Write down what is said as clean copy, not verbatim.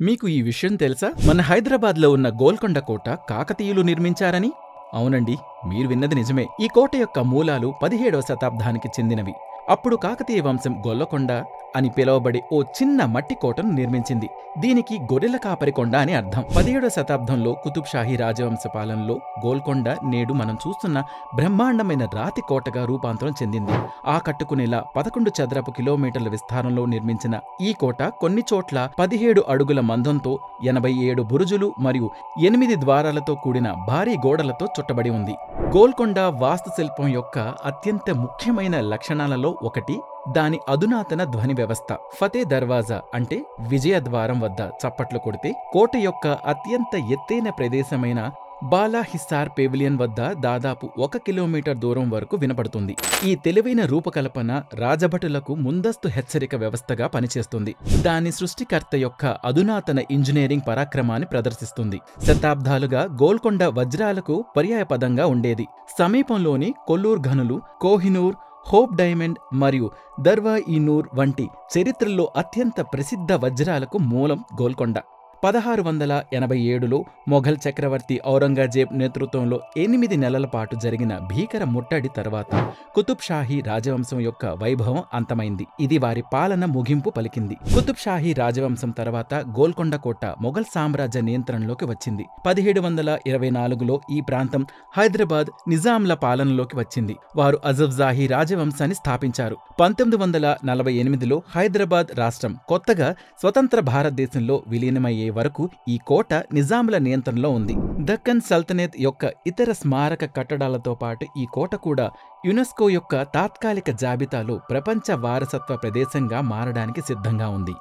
మీకు ఈ విషయం తెలుసా? మన హైదరాబాద్లో ఉన్న గోల్కొండ కోట కాకతీయులు నిర్మించారని? అవునండి, మీరు విన్నది నిజమే. ఈ కోట యొక్క మూలాలు 17వ శతాబ్దానికి చెందినవి. అప్పుడు కాకతీయ వంశం గొల్లకొండ అని పిలువబడే ఓ చిన్న మట్టి కోటను నిర్మించింది. దీనికి గొర్రెల కాపరి కొండ అని అర్థం. 17వ శతాబ్దంలో కుతుబ్ షాహీ రాజవంశ పాలనలో గోల్కొండ నేడు మనం చూస్తున్న బ్రహ్మాండమైన రాతి కోటగా రూపాంతరం చెందింది. ఆ కట్టుకునేలా 11 చదరపు కిలోమీటర్ల విస్తారంలో నిర్మించిన ఈ కోట కొన్ని చోట్ల 17 అడుగుల మందంతో 87 బురుజులు మరియు 8 ద్వారాలతో కూడిన భారీ గోడలతో చుట్టబడి ఉంది. గోల్కొండ వాస్తుశిల్పం యొక్క అత్యంత ముఖ్యమైన లక్షణాలలో ఒకటి దాని అధునాతన ధ్వని వ్యవస్థ. ఫతే దర్వాజా అంటే విజయద్వారం వద్ద చప్పట్లు కొడితే కోట యొక్క అత్యంత ఎత్తైన ప్రదేశమైన బాలా హిస్సార్ పెవిలియన్ వద్ద దాదాపు 1 కిలోమీటర్ దూరం వరకు వినపడుతుంది. ఈ తెలివైన రూపకల్పన రాజభటులకు ముందస్తు హెచ్చరిక వ్యవస్థగా పనిచేస్తుంది. దాని సృష్టికర్త యొక్క అధునాతన ఇంజనీరింగ్ పరాక్రమాన్ని ప్రదర్శిస్తుంది. శతాబ్దాలుగా గోల్కొండ వజ్రాలకు పర్యాయపదంగా ఉండేది. సమీపంలోని కొల్లూర్ ఘనులు, కోహినూర్, హోప్ డైమండ్ మరియు దర్వా-ఈ-నూర్ వంటి చరిత్రలో అత్యంత ప్రసిద్ధ వజ్రాలకు మూలం గోల్కొండ. 1687లో మొఘల్ చక్రవర్తి ఔరంగజేబ్ నేతృత్వంలో 8 నెలల పాటు జరిగిన భీకర ముట్టడి తర్వాత కుతుబ్ షాహీ రాజవంశం యొక్క వైభవం అంతమైంది. ఇది వారి పాలన ముగింపు పలికింది. కుతుబ్ షాహీ రాజవంశం తర్వాత గోల్కొండ కోట మొఘల్ సామ్రాజ్య నియంత్రణలోకి వచ్చింది. 1724లో ఈ ప్రాంతం హైదరాబాద్ నిజాంల పాలనలోకి వచ్చింది. వారు అజఫ్జాహీ రాజవంశాన్ని స్థాపించారు. 1948లో హైదరాబాద్ రాష్ట్రం కొత్తగా స్వతంత్ర భారతదేశంలో విలీనమయ్యే వరకు ఈ కోట నిజాంల నియంత్రణలో ఉంది. దక్కన్ సల్తనత్ యొక్క ఇతర స్మారక కట్టడాలతో పాటు ఈ కోట కూడా యునెస్కో యొక్క తాత్కాలిక జాబితాలో ప్రపంచ వారసత్వ ప్రదేశంగా మారడానికి సిద్ధంగా ఉంది.